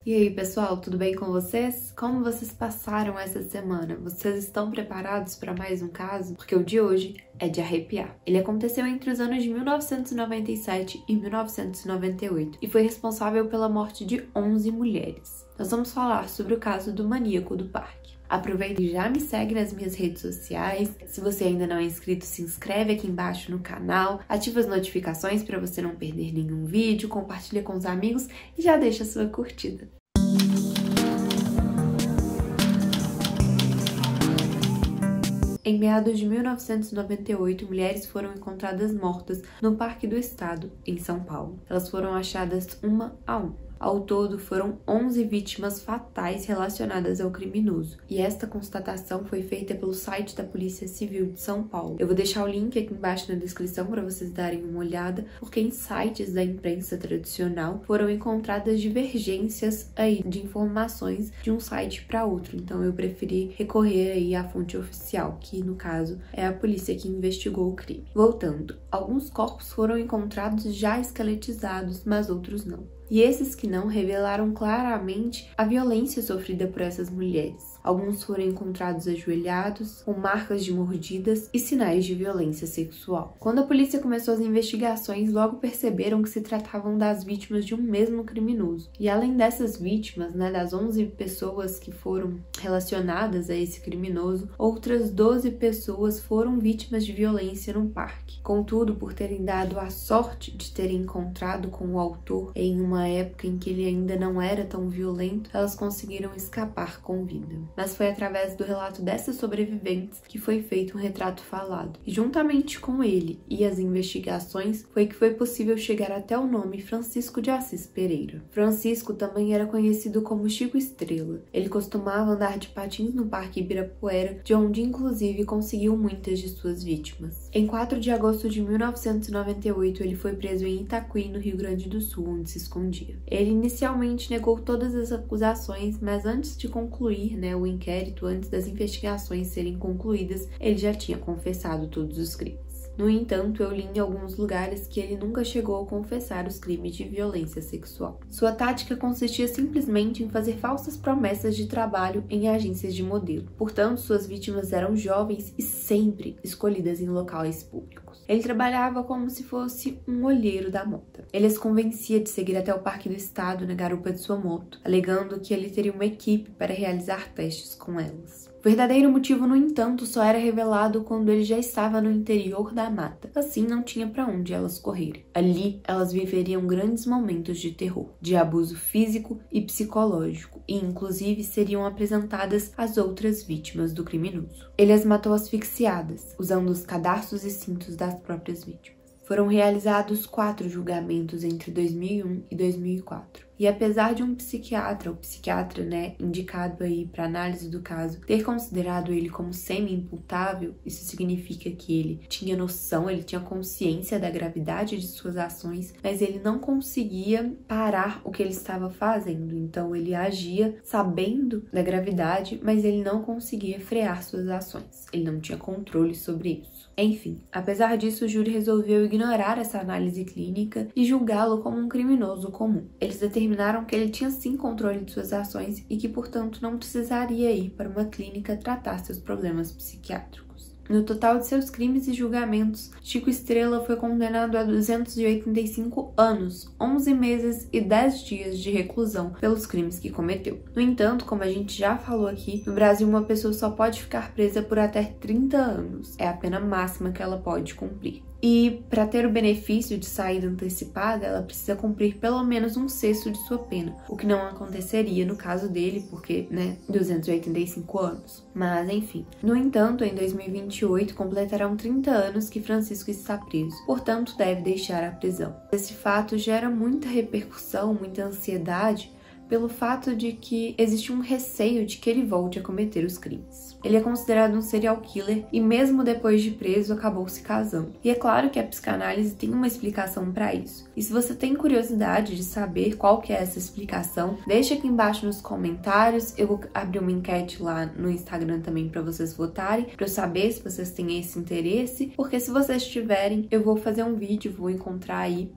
E aí, pessoal, tudo bem com vocês? Como vocês passaram essa semana? Vocês estão preparados para mais um caso? Porque o de hoje é de arrepiar. Ele aconteceu entre os anos de 1997 e 1998 e foi responsável pela morte de 11 mulheres. Nós vamos falar sobre o caso do maníaco do parque. Aproveita e já me segue nas minhas redes sociais. Se você ainda não é inscrito, se inscreve aqui embaixo no canal, ativa as notificações para você não perder nenhum vídeo, compartilha com os amigos e já deixa a sua curtida. Em meados de 1998, mulheres foram encontradas mortas no Parque do Estado, em São Paulo. Elas foram achadas uma a uma. Ao todo, foram 11 vítimas fatais relacionadas ao criminoso, e esta constatação foi feita pelo site da Polícia Civil de São Paulo. Eu vou deixar o link aqui embaixo na descrição para vocês darem uma olhada, porque em sites da imprensa tradicional foram encontradas divergências aí de informações de um site para outro, então eu preferi recorrer aí à fonte oficial, que no caso é a polícia que investigou o crime. Voltando, alguns corpos foram encontrados já esqueletizados, mas outros não. E esses que não revelaram claramente a violência sofrida por essas mulheres. Alguns foram encontrados ajoelhados, com marcas de mordidas e sinais de violência sexual. Quando a polícia começou as investigações, logo perceberam que se tratavam das vítimas de um mesmo criminoso. E além dessas vítimas, das 11 pessoas que foram relacionadas a esse criminoso, outras 12 pessoas foram vítimas de violência no parque. Contudo, por terem dado a sorte de terem encontrado com o autor em uma época em que ele ainda não era tão violento, elas conseguiram escapar com vida. Mas foi através do relato dessas sobreviventes que foi feito um retrato falado. E juntamente com ele e as investigações, foi que foi possível chegar até o nome Francisco de Assis Pereira. Francisco também era conhecido como Chico Estrela. Ele costumava andar de patins no Parque Ibirapuera, de onde inclusive conseguiu muitas de suas vítimas. Em 4 de agosto de 1998, ele foi preso em Itaquí, no Rio Grande do Sul, onde se escondia. Ele inicialmente negou todas as acusações, mas antes de concluir, o inquérito, antes das investigações serem concluídas, ele já tinha confessado todos os crimes. No entanto, eu li em alguns lugares que ele nunca chegou a confessar os crimes de violência sexual. Sua tática consistia simplesmente em fazer falsas promessas de trabalho em agências de modelo. Portanto, suas vítimas eram jovens e sempre escolhidas em locais públicos. Ele trabalhava como se fosse um olheiro da moda. Ele as convencia de seguir até o Parque do Estado na garupa de sua moto, alegando que ele teria uma equipe para realizar testes com elas. O verdadeiro motivo, no entanto, só era revelado quando ele já estava no interior da mata. Assim, não tinha para onde elas correrem. Ali, elas viveriam grandes momentos de terror, de abuso físico e psicológico, e inclusive seriam apresentadas às outras vítimas do criminoso. Ele as matou asfixiadas, usando os cadarços e cintos das próprias vítimas. Foram realizados 4 julgamentos entre 2001 e 2004. E apesar de um psiquiatra, indicado aí para análise do caso, ter considerado ele como semi-imputável, isso significa que ele tinha noção, ele tinha consciência da gravidade de suas ações, mas ele não conseguia parar o que ele estava fazendo. Então ele agia sabendo da gravidade, mas ele não conseguia frear suas ações. Ele não tinha controle sobre isso. Enfim, apesar disso, o júri resolveu ignorar essa análise clínica e julgá-lo como um criminoso comum. Eles determinaram que ele tinha sim controle de suas ações e que, portanto, não precisaria ir para uma clínica tratar seus problemas psiquiátricos. No total de seus crimes e julgamentos, Chico Estrela foi condenado a 285 anos, 11 meses e 10 dias de reclusão pelos crimes que cometeu. No entanto, como a gente já falou aqui, no Brasil uma pessoa só pode ficar presa por até 30 anos. É a pena máxima que ela pode cumprir. E para ter o benefício de saída antecipada, ela precisa cumprir pelo menos 1/6 de sua pena, o que não aconteceria no caso dele, porque, 285 anos. Mas, enfim. No entanto, em 2028, completarão 30 anos que Francisco está preso, portanto, deve deixar a prisão. Esse fato gera muita repercussão, muita ansiedade, pelo fato de que existe um receio de que ele volte a cometer os crimes. Ele é considerado um serial killer e mesmo depois de preso acabou se casando. E é claro que a psicanálise tem uma explicação para isso. E se você tem curiosidade de saber qual que é essa explicação, deixa aqui embaixo nos comentários. Eu vou abrir uma enquete lá no Instagram também para vocês votarem, para eu saber se vocês têm esse interesse, porque se vocês tiverem, eu vou fazer um vídeo, vou encontrar aí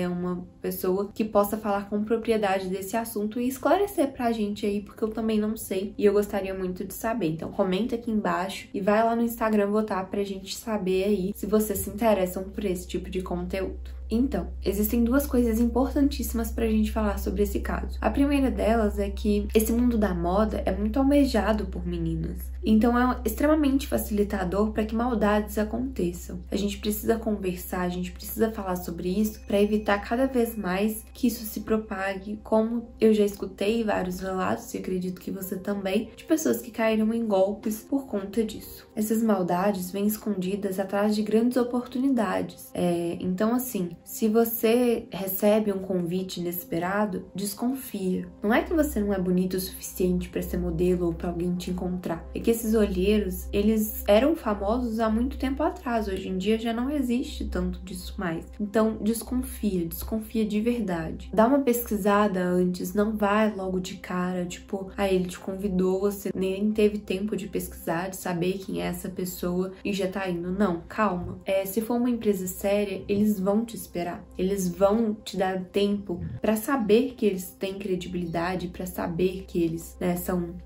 uma pessoa que possa falar com propriedade desse assunto e esclarecer pra gente aí, porque eu também não sei e eu gostaria muito de saber. Então comenta aqui embaixo e vai lá no Instagram votar pra gente saber aí se vocês se interessam por esse tipo de conteúdo. Então, existem duas coisas importantíssimas pra gente falar sobre esse caso. A primeira delas é que esse mundo da moda é muito almejado por meninas. Então é extremamente facilitador para que maldades aconteçam. A gente precisa conversar, a gente precisa falar sobre isso para evitar cada vez mais que isso se propague, como eu já escutei vários relatos, e acredito que você também, de pessoas que caíram em golpes por conta disso. Essas maldades vêm escondidas atrás de grandes oportunidades. Então assim, se você recebe um convite inesperado, desconfia. Não é que você não é bonito o suficiente para ser modelo ou para alguém te encontrar. É que esses olheiros, eles eram famosos há muito tempo atrás. Hoje em dia já não existe tanto disso mais. Então, desconfia de verdade. Dá uma pesquisada antes, não vai logo de cara, tipo, ele te convidou, você nem teve tempo de pesquisar, de saber quem é essa pessoa e já tá indo. Não, calma. Se for uma empresa séria, eles vão te esperar. Eles vão te dar tempo para saber que eles têm credibilidade, para saber que eles,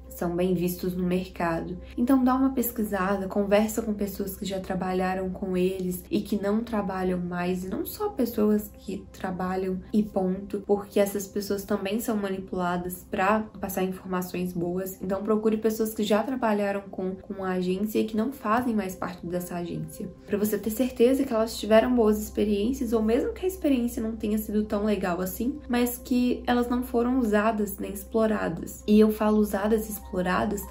são bem vistos no mercado. Então dá uma pesquisada, conversa com pessoas que já trabalharam com eles e que não trabalham mais, e não só pessoas que trabalham e ponto, porque essas pessoas também são manipuladas para passar informações boas. Então procure pessoas que já trabalharam com a agência e que não fazem mais parte dessa agência, para você ter certeza que elas tiveram boas experiências, ou mesmo que a experiência não tenha sido tão legal assim, mas que elas não foram usadas nem exploradas. E eu falo usadas e exploradas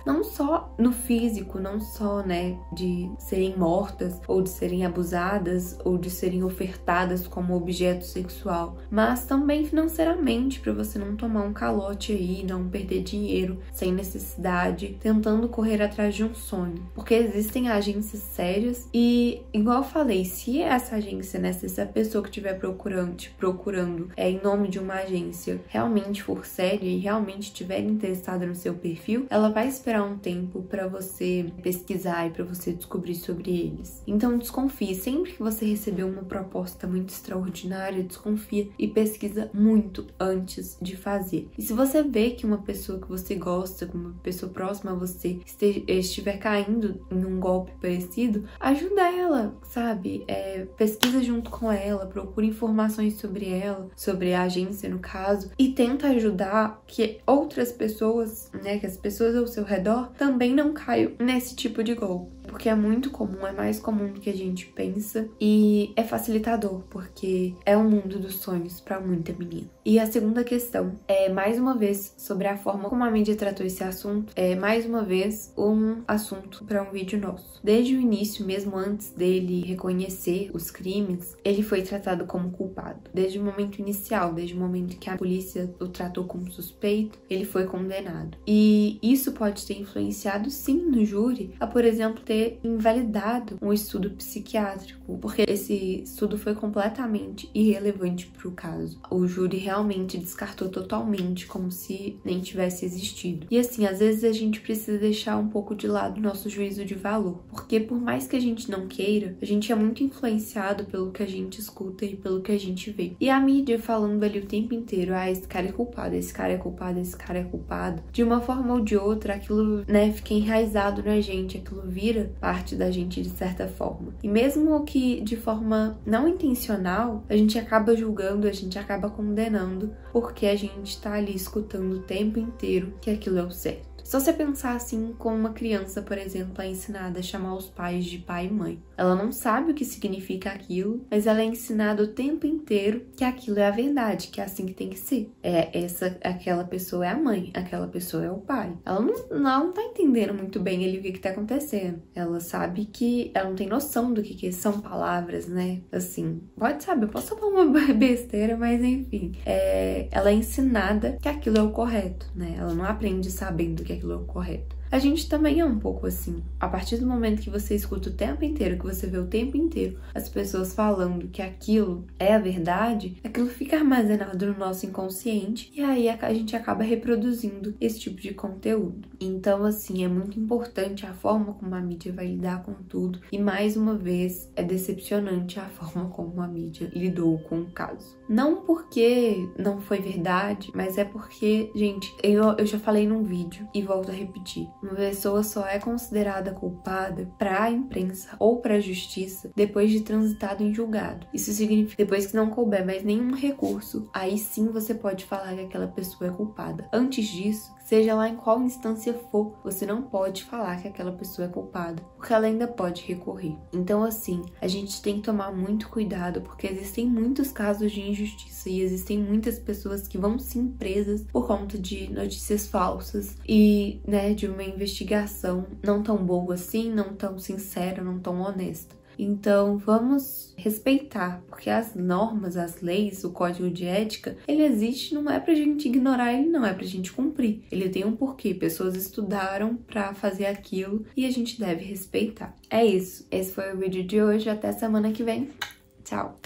não só no físico, não só, de serem mortas, ou de serem abusadas, ou de serem ofertadas como objeto sexual, mas também financeiramente, para você não tomar um calote aí, não perder dinheiro sem necessidade, tentando correr atrás de um sonho. Porque existem agências sérias e, igual eu falei, se essa agência, se essa pessoa que estiver procurando em nome de uma agência realmente for séria e realmente estiver interessada no seu perfil, ela vai esperar um tempo para você pesquisar e para você descobrir sobre eles. Então desconfie, sempre que você receber uma proposta muito extraordinária, desconfia e pesquisa muito antes de fazer. E se você vê que uma pessoa que você gosta, uma pessoa próxima a você, estiver caindo em um golpe parecido, ajuda ela, sabe? Pesquisa junto com ela, procura informações sobre ela, sobre a agência no caso, e tenta ajudar que outras pessoas, que as pessoas ao seu redor também não caiam nesse tipo de golpe. Porque é muito comum, é mais comum do que a gente pensa e é facilitador, porque é um mundo dos sonhos para muita menina. E a segunda questão é, mais uma vez, sobre a forma como a mídia tratou esse assunto, mais uma vez um assunto para um vídeo nosso. Desde o início, mesmo antes dele reconhecer os crimes, ele foi tratado como culpado. Desde o momento inicial, desde o momento que a polícia o tratou como suspeito, ele foi condenado. E isso pode ter influenciado sim no júri a, por exemplo, ter invalidado um estudo psiquiátrico, porque esse estudo foi completamente irrelevante para o caso. O júri realmente descartou totalmente, como se nem tivesse existido. E assim, às vezes a gente precisa deixar um pouco de lado o nosso juízo de valor, porque por mais que a gente não queira, a gente é muito influenciado pelo que a gente escuta e pelo que a gente vê. E a mídia falando ali o tempo inteiro, esse cara é culpado, esse cara é culpado, esse cara é culpado. De uma forma ou de outra, aquilo, fica enraizado na gente, aquilo vira parte da gente de certa forma. E mesmo que de forma não intencional, a gente acaba julgando, a gente acaba condenando, porque a gente tá ali escutando o tempo inteiro que aquilo é o certo. Se você pensar assim com uma criança, por exemplo, é ensinada a chamar os pais de pai e mãe. Ela não sabe o que significa aquilo, mas ela é ensinada o tempo inteiro que aquilo é a verdade, que é assim que tem que ser. Aquela pessoa é a mãe, aquela pessoa é o pai. Ela não tá entendendo muito bem ali o que tá acontecendo. Ela sabe que ela não tem noção do que são palavras, Assim, pode saber, eu posso falar uma besteira, mas enfim. Ela é ensinada que aquilo é o correto, Ela não aprende sabendo que aquilo é o correto. a gente também é um pouco assim. A partir do momento que você escuta o tempo inteiro, que você vê o tempo inteiro as pessoas falando que aquilo é a verdade, aquilo fica armazenado no nosso inconsciente e aí a gente acaba reproduzindo esse tipo de conteúdo. Então, assim, é muito importante a forma como a mídia vai lidar com tudo e, mais uma vez, é decepcionante a forma como a mídia lidou com o caso. Não porque não foi verdade, mas é porque, gente, eu já falei num vídeo e volto a repetir, uma pessoa só é considerada culpada pra imprensa ou pra justiça depois de transitado em julgado. Isso significa depois que não couber mais nenhum recurso, aí sim você pode falar que aquela pessoa é culpada. Antes disso, seja lá em qual instância for, você não pode falar que aquela pessoa é culpada, porque ela ainda pode recorrer. Então, assim, a gente tem que tomar muito cuidado, porque existem muitos casos de injustiça e existem muitas pessoas que vão sim presas por conta de notícias falsas e, né, de uma investigação não tão boa assim, não tão sincera, não tão honesta. Então, vamos respeitar, porque as normas, as leis, o código de ética, ele existe, não é pra gente ignorar, ele não é pra gente cumprir. Ele tem um porquê, pessoas estudaram pra fazer aquilo e a gente deve respeitar. É isso, esse foi o vídeo de hoje, até semana que vem. Tchau!